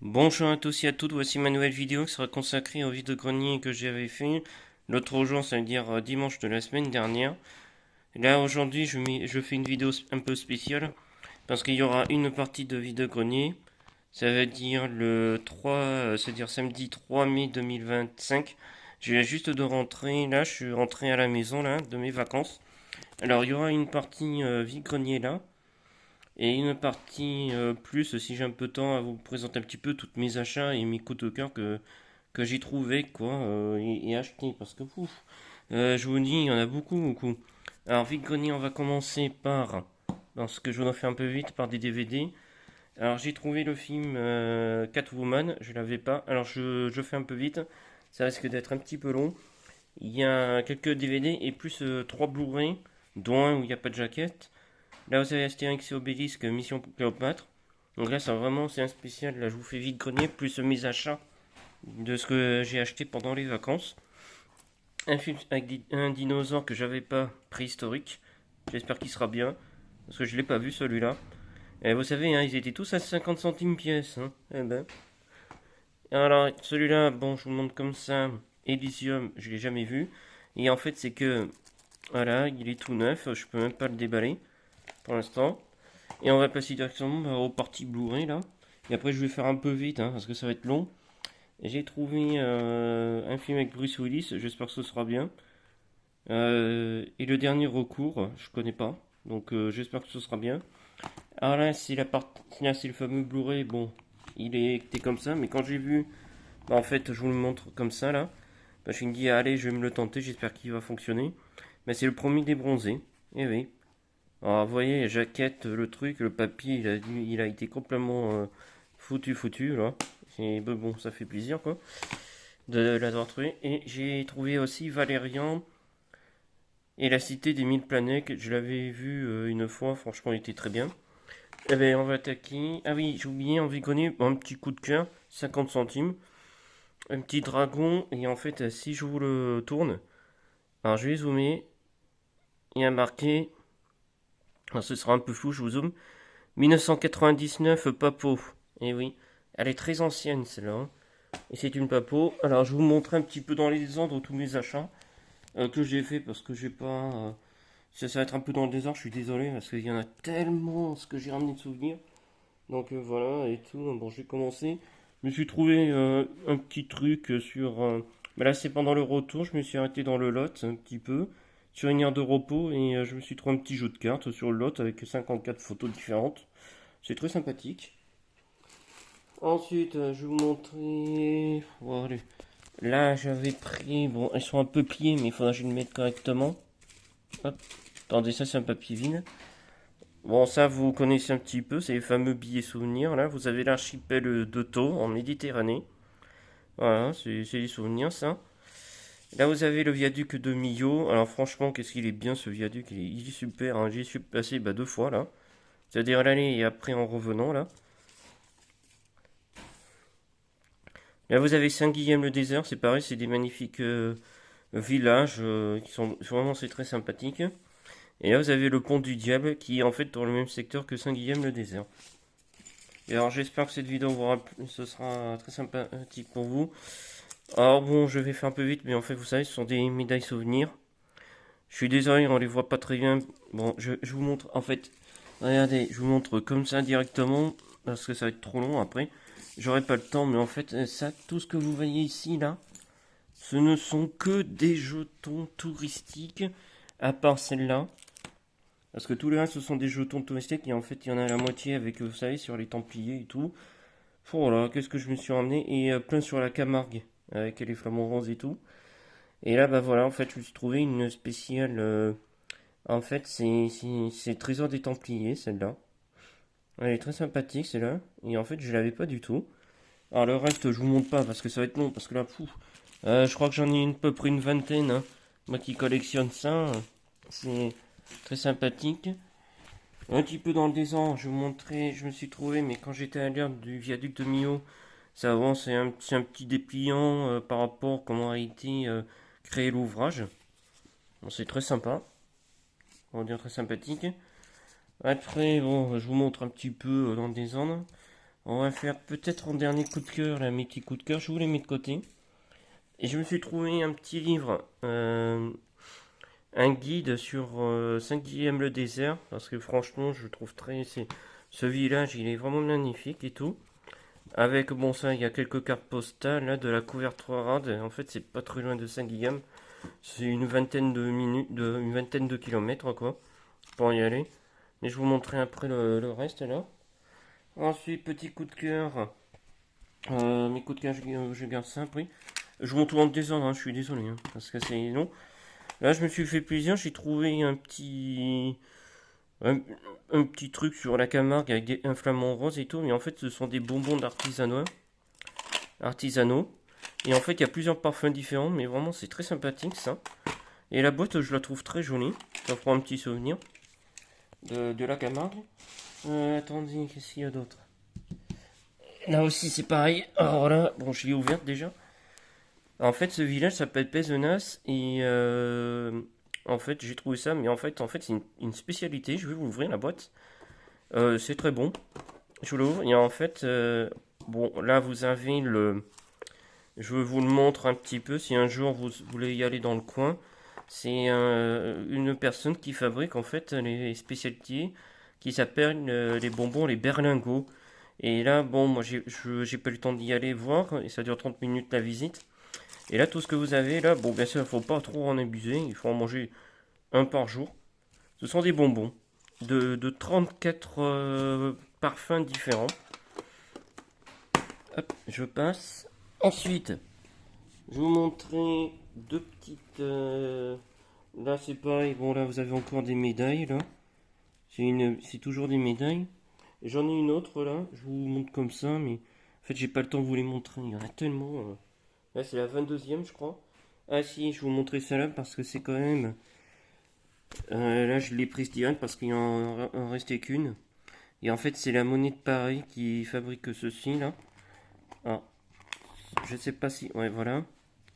Bonjour à tous et à toutes, voici ma nouvelle vidéo qui sera consacrée au vide-grenier que j'avais fait l'autre jour, ça veut dire dimanche de la semaine dernière. Là aujourd'hui je fais une vidéo un peu spéciale parce qu'il y aura une partie de vide-grenier, ça veut dire le 3, c'est-à-dire samedi 3 mai 2025. Je viens juste de rentrer, là je suis rentré à la maison là, de mes vacances. Alors il y aura une partie vide-grenier là. Et une partie plus, si j'ai un peu de temps, à vous présenter un petit peu tous mes achats et mes coups de cœur que j'ai trouvé quoi et acheté parce que pouf, je vous dis il y en a beaucoup. Alors vite grenier, on va commencer par parce que je vous en fais un peu vite par des DVD. Alors j'ai trouvé le film Catwoman, je l'avais pas. Alors je fais un peu vite, ça risque d'être un petit peu long. Il y a quelques DVD et plus 3 Blu-ray, dont un où il n'y a pas de jaquette. Là, vous avez Astérix et Obélisque, Mission Cléopâtre. Donc là, c'est un spécial. Là, je vous fais vite grenier, plus mes achats de ce que j'ai acheté pendant les vacances. Un film avec un dinosaure que j'avais pas, préhistorique. J'espère qu'il sera bien, parce que je l'ai pas vu celui-là. Et vous savez, hein, ils étaient tous à 50 centimes pièce. Hein. Eh ben. Alors, celui-là, bon, je vous le montre comme ça. Elysium, je l'ai jamais vu. Et en fait, c'est que, voilà, il est tout neuf. Je peux même pas le déballer pour l'instant. Et on va passer directement aux parties Blu-ray là. Et après je vais faire un peu vite hein, parce que ça va être long. J'ai trouvé un film avec Bruce Willis, j'espère que ce sera bien. Et le dernier recours, je connais pas, donc j'espère que ce sera bien. Alors là c'est la partie, là c'est le fameux Blu-ray, bon, il est écrit comme ça, mais quand j'ai vu, bah, en fait je vous le montre comme ça là, bah, je me dis allez je vais me le tenter, j'espère qu'il va fonctionner. Mais c'est le premier des bronzés, et oui. Alors, vous voyez, la jaquette, le truc, le papier, il a été complètement foutu, là. Et bon, ça fait plaisir, quoi, de l'avoir trouvé. Et j'ai trouvé aussi Valérian et la Cité des Mille Planètes. Je l'avais vu une fois, franchement, il était très bien. Eh bien, on va attaquer. Ah oui, j'ai oublié, en Vigonie, un petit coup de cœur, 50 centimes. Un petit dragon, et en fait, si je vous le tourne, alors je vais zoomer, il y a marqué, alors ce sera un peu flou, je vous zoome, 1999 Papo. Et oui, elle est très ancienne celle-là. Hein. Et c'est une Papo. Alors je vous montre un petit peu dans les désordres tous mes achats que j'ai fait parce que j'ai pas. Ça va être un peu dans le désordre, je suis désolé parce qu'il y en a tellement ce que j'ai ramené de souvenirs. Donc voilà et tout. Bon, j'ai commencé. Je me suis trouvé un petit truc sur. Mais là, c'est pendant le retour. Je me suis arrêté dans le lot un petit peu. Sur une aire de repos et je me suis trouvé un petit jeu de cartes sur le lot avec 54 photos différentes. C'est très sympathique. Ensuite, je vais vous montrer. Voilà. Là, j'avais pris. Bon, elles sont un peu pliées, mais il faudra que je les mette correctement. Hop. Attendez, ça, c'est un papier vide. Bon, ça, vous connaissez un petit peu. C'est les fameux billets souvenirs. Là, vous avez l'archipel de Thau en Méditerranée. Voilà, c'est les souvenirs, ça. Là, vous avez le viaduc de Millau. Alors, franchement, qu'est-ce qu'il est bien ce viaduc. Il est super. Hein. J'y suis passé bah, deux fois là. C'est-à-dire l'aller et après en revenant là. Là, vous avez Saint-Guilhem-le-Désert, c'est pareil, c'est des magnifiques villages qui sont vraiment c'est très sympathique. Et là, vous avez le pont du Diable qui est en fait dans le même secteur que Saint-Guilhem-le-Désert. Et alors, j'espère que cette vidéo ce sera très sympathique pour vous. Alors bon, je vais faire un peu vite, mais en fait, vous savez, ce sont des médailles souvenirs. Je suis désolé, on les voit pas très bien. Bon, je vous montre, en fait, regardez, je vous montre comme ça directement, parce que ça va être trop long après. J'aurai pas le temps, mais en fait, ça, tout ce que vous voyez ici, là, ce ne sont que des jetons touristiques, à part celle-là. Parce que tous les reste, ce sont des jetons touristiques, et en fait, il y en a la moitié avec, vous savez, sur les Templiers et tout. Voilà, qu'est-ce que je me suis ramené? Et plein sur la Camargue, avec les flamants roses et tout. Et là, bah voilà, en fait, je me suis trouvé une spéciale. En fait, c'est Trésor des Templiers, celle-là. Elle est très sympathique, celle-là. Et en fait, je l'avais pas du tout. Alors, le reste, je vous montre pas parce que ça va être long. Parce que là, fou. Je crois que j'en ai à peu près une vingtaine. Hein. Moi qui collectionne ça, c'est très sympathique. Un petit peu dans le désordre, je vais vous montrer. Je me suis trouvé, mais quand j'étais à l'heure du viaduc de Millau, ça avance, c'est un petit dépliant par rapport à comment a été créé l'ouvrage. Bon, c'est très sympa. On va dire très sympathique. Après, bon, je vous montre un petit peu dans le désordre. On va faire peut-être en dernier coup de cœur, là, mes petits coups de cœur, je vous les mets de côté. Et je me suis trouvé un petit livre, un guide sur Saint-Guilhem le désert, parce que franchement, je trouve ce village, il est vraiment magnifique et tout. Avec, bon, ça, il y a quelques cartes postales, là, de la Couvertoirade. En fait, c'est pas très loin de Saint-Guilhem. C'est une vingtaine de minutes, une vingtaine de kilomètres, quoi, pour y aller. Mais je vous montrerai après le reste, là. Ensuite, petit coup de cœur. Mes coups de cœur, je garde ça après. Je vous montre en désordre, hein, je suis désolé, hein, parce que c'est long. Là, je me suis fait plaisir, j'ai trouvé un, un petit truc sur la Camargue avec un flamant rose et tout, mais en fait, ce sont des bonbons artisanaux. Et en fait, il y a plusieurs parfums différents, mais vraiment, c'est très sympathique ça. Et la boîte, je la trouve très jolie. Ça fera un petit souvenir de la Camargue. Attendez, qu'est-ce qu'il y a d'autre? Là aussi, c'est pareil. Alors là, bon, je l'ai ouverte déjà. En fait, ce village s'appelle Pézenas et en fait, j'ai trouvé ça, mais en fait, c'est une spécialité. Je vais vous ouvrir la boîte. C'est très bon. Je l'ouvre et en fait, bon, là, vous avez le. Je vous le montre un petit peu. Si un jour vous voulez y aller dans le coin, c'est une personne qui fabrique en fait les spécialités qui s'appellent les bonbons, les berlingots. Et là, bon, moi, j'ai pas eu le temps d'y aller voir et ça dure 30 minutes la visite. Et là, tout ce que vous avez là, bon, bien sûr, il ne faut pas trop en abuser, il faut en manger un par jour. Ce sont des bonbons de 34 parfums différents. Hop, je passe. Ensuite, je vais vous montrer deux petites. Là, c'est pareil. Bon, là, vous avez encore des médailles. Là, c'est toujours des médailles. J'en ai une autre là. Je vous montre comme ça, mais en fait, j'ai pas le temps de vous les montrer. Il y en a tellement. Là, c'est la 22e, je crois. Ah si, je vais vous montrer celle-là parce que c'est quand même. Là, je l'ai prise direct parce qu'il en restait qu'une. Et en fait, c'est la monnaie de Paris qui fabrique ceci là. Ah, je sais pas si. Ouais, voilà.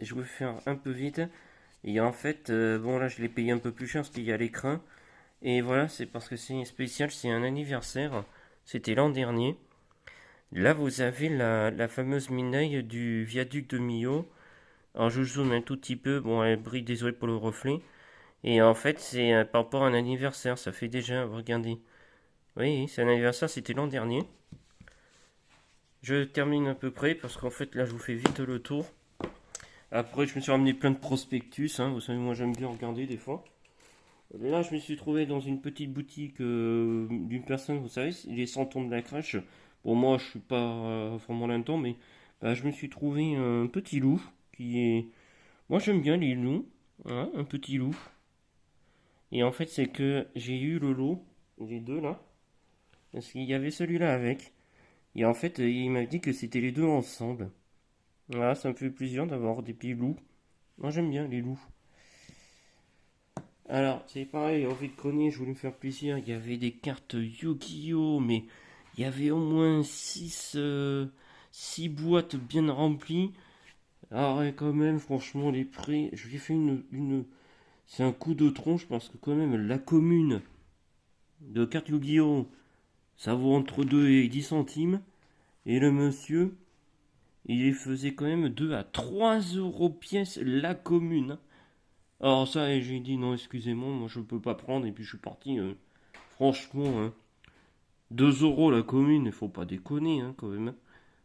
Je vais faire un peu vite. Et en fait, bon, là, je l'ai payé un peu plus cher parce qu'il y a l'écran. Et voilà, c'est parce que c'est spécial, c'est un anniversaire. C'était l'an dernier. Là, vous avez la fameuse médaille du viaduc de Millau. Alors, je zoome un tout petit peu. Bon, elle brille, désolé pour le reflet. Et en fait, c'est par rapport à un anniversaire. Ça fait déjà, regardez. Oui, c'est un anniversaire, c'était l'an dernier. Je termine à peu près parce qu'en fait, là, je vous fais vite le tour. Après, je me suis ramené plein de prospectus. Hein. Vous savez, moi, j'aime bien regarder des fois. Là, je me suis trouvé dans une petite boutique d'une personne, vous savez, les santons de la crèche. Bon, moi, je suis pas vraiment là-dedans, mais bah, je me suis trouvé un petit loup qui est. Moi, j'aime bien les loups. Hein, un petit loup. Et en fait, c'est que j'ai eu le lot, les deux là, parce qu'il y avait celui-là avec. Et en fait, il m'a dit que c'était les deux ensemble. Voilà, ça me fait plaisir d'avoir des petits loups. Moi, j'aime bien les loups. Alors, c'est pareil, envie de grenier, je voulais me faire plaisir. Il y avait des cartes Yu-Gi-Oh! Mais il y avait au moins 6 boîtes bien remplies. Alors, ouais, quand même, franchement, les prix, je lui ai fait c'est un coup de tronche parce que, quand même, la commune de cartes Yu-Gi-Oh! Ça vaut entre 2 et 10 centimes. Et le monsieur, il les faisait quand même 2 à 3 euros pièce la commune. Alors ça, et j'ai dit non, excusez-moi, moi je peux pas prendre. Et puis je suis parti. Franchement, hein, 2 euros la commune, il faut pas déconner hein, quand même.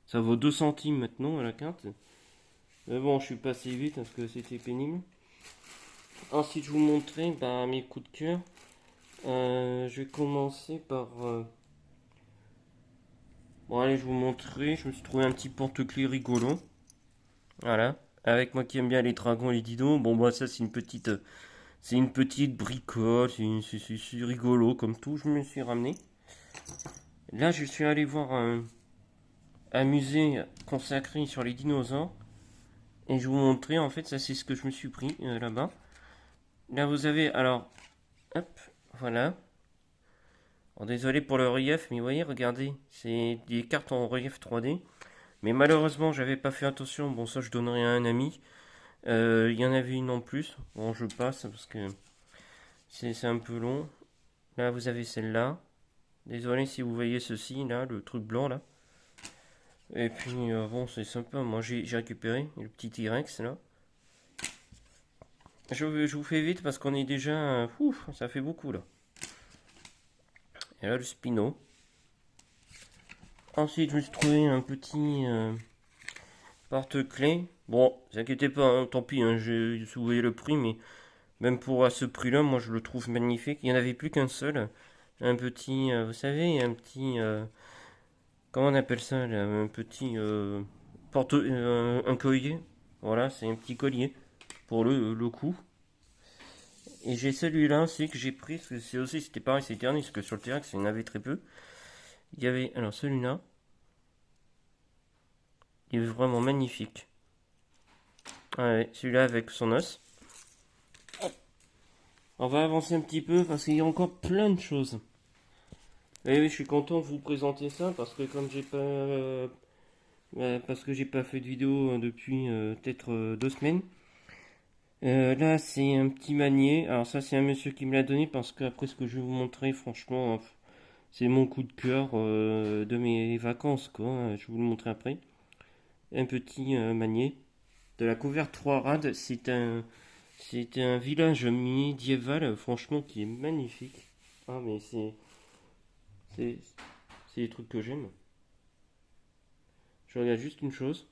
Ça vaut 2 centimes maintenant à la carte. Mais bon, je suis passé vite parce que c'était pénible. Ensuite, je vous montrer bah, mes coups de cœur. Je vais commencer par bon, allez, je vous montrer. Je me suis trouvé un petit porte-clés rigolo. Voilà. Avec moi qui aime bien les dragons et les dinos. Bon, bah, ça, c'est une petite bricole. C'est rigolo comme tout. Je me suis ramené. Là, je suis allé voir un musée consacré sur les dinosaures. Et je vais vous montrer, en fait, ça, c'est ce que je me suis pris là-bas. Là, vous avez, alors, hop, voilà. Alors, désolé pour le relief, mais vous voyez, regardez. C'est des cartes en relief 3D. Mais malheureusement, j'avais pas fait attention. Bon, ça, je donnerai à un ami. Il y en avait une en plus. Bon, je passe parce que c'est un peu long. Là, vous avez celle-là. Désolé si vous voyez ceci, là, le truc blanc, là. Et puis bon, c'est sympa. Moi j'ai récupéré le petit T-Rex là. Je vous fais vite parce qu'on est déjà. Ouf, ça fait beaucoup là. Et là le Spino. Ensuite, je me suis trouvé un petit porte-clés. Bon, ne vous inquiétez pas, hein, tant pis, hein, j'ai soulevé le prix, mais même pour à ce prix-là, moi je le trouve magnifique. Il n'y en avait plus qu'un seul. Un petit, vous savez, un petit. Comment on appelle ça là, un petit. Un collier. Voilà, c'est un petit collier pour le cou. Et j'ai celui-là aussi que j'ai pris, parce que c'est aussi, c'était pareil, c'est dernier, parce que sur le T-Rex, il y en avait très peu. Il y avait, alors celui-là, il est vraiment magnifique. Ah ouais, celui-là avec son os. On va avancer un petit peu parce qu'il y a encore plein de choses. Et oui, je suis content de vous présenter ça parce que comme j'ai pas, parce que j'ai pas fait de vidéo depuis peut-être 2 semaines. Là, c'est un petit manier. Alors ça, c'est un monsieur qui me l'a donné parce qu'après ce que je vais vous montrer, franchement, c'est mon coup de cœur de mes vacances, quoi. Je vais vous le montrer après. Un petit manier de la couverte 3 rades. C'est un village médiéval, franchement, qui est magnifique. Ah, mais c'est, c'est des trucs que j'aime. Je regarde juste une chose.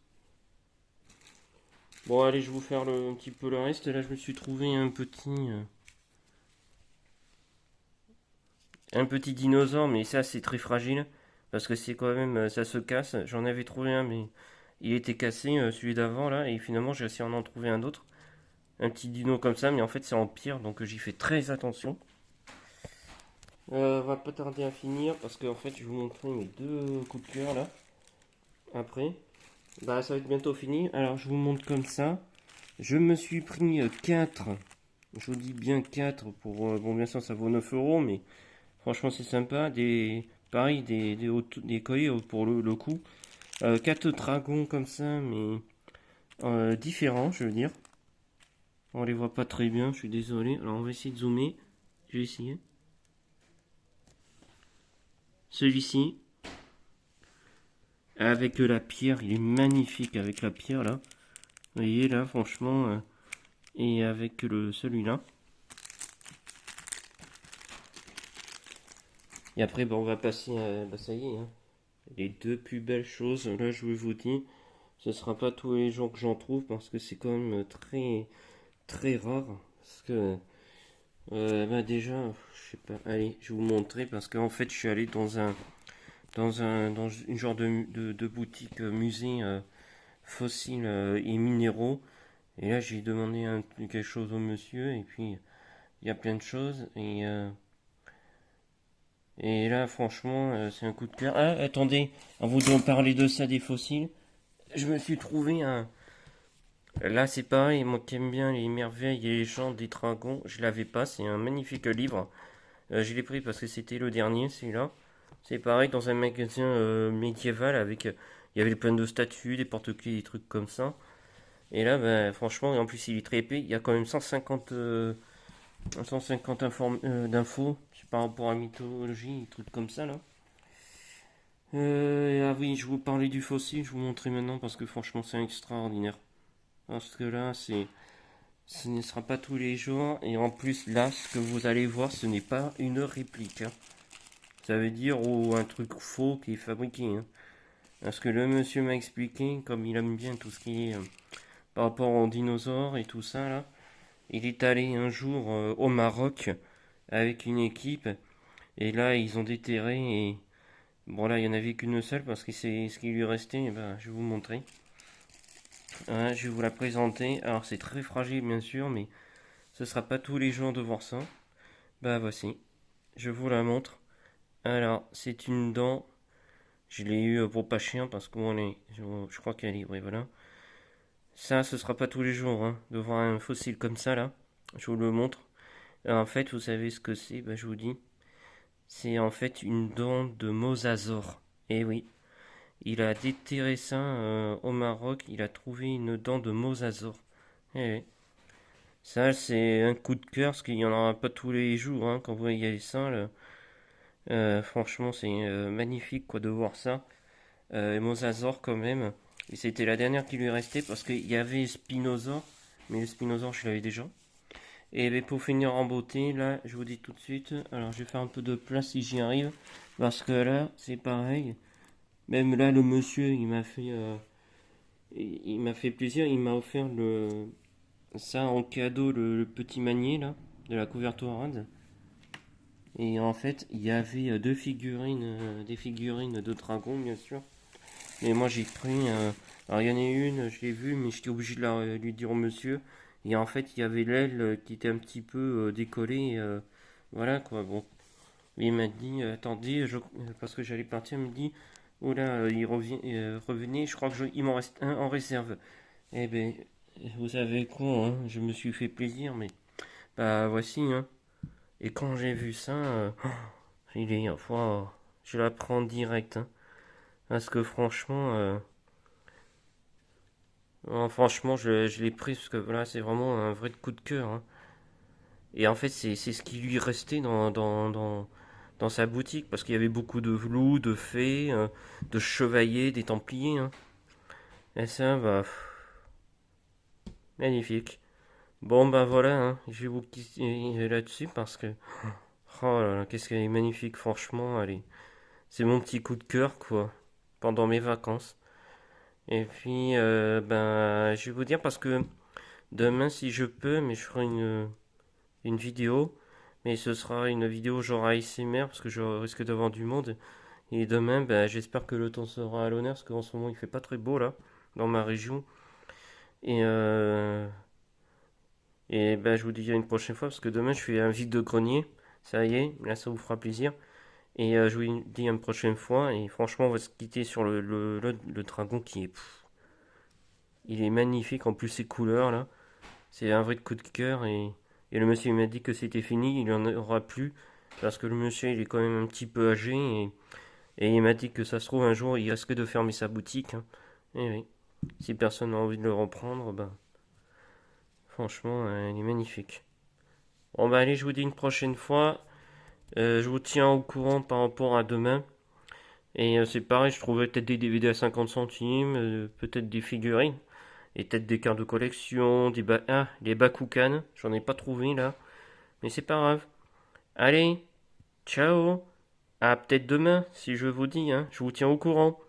Bon, allez, je vais vous faire un petit peu le reste. Là, je me suis trouvé un petit dinosaure, mais ça, c'est très fragile. Parce que c'est quand même, ça se casse. J'en avais trouvé un, mais il était cassé, celui d'avant, là. Et finalement, j'ai réussi à en trouver un autre. Un petit dino comme ça, mais en fait, c'est en pire. Donc, j'y fais très attention. On va pas tarder à finir parce qu'en fait, je vais vous montrer mes deux coups de cœur, là. Après. Bah, ça va être bientôt fini. Alors, je vous montre comme ça. Je me suis pris 4. Je vous dis bien 4 pour. Bon, bien sûr, ça vaut 9 euros, mais franchement, c'est sympa. Pareil, des colliers pour le coup. 4 dragons comme ça, mais différents, je veux dire. On les voit pas très bien, je suis désolé. Alors, on va essayer de zoomer. Je vais essayer. Celui-ci, avec la pierre, il est magnifique avec la pierre là. Vous voyez là, franchement. Et avec celui-là. Et après, bah, on va passer à. Bah, ça y est, hein. Les deux plus belles choses, là, je vous dis, ce sera pas tous les jours que j'en trouve parce que c'est quand même très, très rare. Parce que, bah, déjà, je sais pas, allez, je vais vous montrer parce qu'en fait, je suis allé dans une genre de boutique musée fossiles et minéraux. Et là, j'ai demandé quelque chose au monsieur et puis il y a plein de choses et là, franchement, c'est un coup de cœur. Ah, attendez, en vous parler de ça, des fossiles, je me suis trouvé un. Là, c'est pareil, moi qui aime bien les merveilles et les chants des dragons, je l'avais pas, c'est un magnifique livre. Je l'ai pris parce que c'était le dernier, celui-là. C'est pareil, dans un magasin médiéval avec. Il y avait plein de statues, des porte-clés, des trucs comme ça. Et là, ben, franchement, en plus, il est très épais. Il y a quand même 150 d'infos par rapport à la mythologie, des trucs comme ça, là. Ah oui, je vous parlais du fossile, je vous montrer maintenant parce que franchement c'est extraordinaire. Parce que là, ce ne sera pas tous les jours et en plus là, ce que vous allez voir, ce n'est pas une réplique, hein. Ça veut dire un truc faux qui est fabriqué, hein. Parce que le monsieur m'a expliqué, comme il aime bien tout ce qui est par rapport aux dinosaures et tout ça là, il est allé un jour au Maroc avec une équipe et là ils ont déterré et bon là il y en avait qu'une seule parce que c'est ce qui lui restait, et ben, je vais vous montrer. Je vais vous la présenter. Alors c'est très fragile bien sûr, mais ce sera pas tous les jours de voir ça. Bah voici, je vous la montre. Alors c'est une dent. Je l'ai eu pour pas cher parce que je crois qu'elle est. Oui voilà. Ça, ce sera pas tous les jours hein, de voir un fossile comme ça là. Je vous le montre. Alors, en fait, vous savez ce que c'est. Bah je vous dis. C'est en fait une dent de mosasaure. Et oui, il a déterré ça au Maroc. Il a trouvé une dent de mosasaure. Eh oui. Ça, c'est un coup de cœur, parce qu'il n'y en aura pas tous les jours, hein, quand vous voyez ça. Là. Franchement, c'est magnifique quoi, de voir ça. et Mosasaur quand même. Et c'était la dernière qui lui restait parce qu'il y avait Spinosaur, mais le Spinosaur je l'avais déjà. Et ben, pour finir en beauté, là, je vous dis tout de suite, alors je vais faire un peu de place si j'y arrive, parce que là, c'est pareil. Même là, le monsieur, il m'a fait plaisir, il m'a offert ça en cadeau, le petit manier là, de la couverture rade. Et en fait, il y avait deux figurines, des figurines de dragon, bien sûr. Et moi, j'ai pris. Alors, il y en a une, je l'ai vue, mais j'étais obligé de lui dire au monsieur. Et en fait, il y avait l'aile qui était un petit peu décollée. Voilà quoi. Bon. Et il m'a dit attendez, parce que j'allais partir, il me dit oh là, revenez, je crois il m'en reste un en réserve. Eh ben, vous savez quoi, hein, je me suis fait plaisir, mais bah voici, hein. Et quand j'ai vu ça, il est, oh, je la prends direct, hein. Parce que franchement, franchement, je l'ai pris parce que voilà, c'est vraiment un vrai coup de cœur, hein. Et en fait, c'est ce qui lui restait dans sa boutique, parce qu'il y avait beaucoup de loups, de fées, de chevaliers, des templiers, hein. Et ça, bah, magnifique. Bon, bah voilà, hein, je vais vous quitter là-dessus parce que, oh là là, qu'est-ce qu'elle est magnifique, franchement, allez. C'est mon petit coup de cœur, quoi, pendant mes vacances. Et puis, ben, je vais vous dire parce que demain, si je peux, mais je ferai une vidéo. Mais ce sera une vidéo genre ASMR parce que je risque d'avoir du monde. Et demain, ben, j'espère que le temps sera à l'honneur parce qu'en ce moment, il fait pas très beau là, dans ma région. Et, ben, je vous dis à une prochaine fois parce que demain, je fais un vide-grenier. Ça y est, là, ça vous fera plaisir. Et je vous dis à une prochaine fois. Et franchement, on va se quitter sur le dragon qui est. Il est magnifique, en plus ses couleurs là. C'est un vrai coup de cœur. Et le monsieur il m'a dit que c'était fini, il n'y en aura plus. Parce que le monsieur il est quand même un petit peu âgé. Et il m'a dit que ça se trouve un jour il risque de fermer sa boutique, hein. Et oui, si personne n'a envie de le reprendre, ben franchement, il est magnifique. Bon bah allez, je vous dis une prochaine fois. Je vous tiens au courant par rapport à demain. Et c'est pareil, je trouverai peut-être des DVD à 50 centimes, peut-être des figurines, et peut-être des cartes de collection, des Bakugan, j'en ai pas trouvé là, mais c'est pas grave. Allez, ciao, à peut-être demain, si je vous dis, hein, je vous tiens au courant.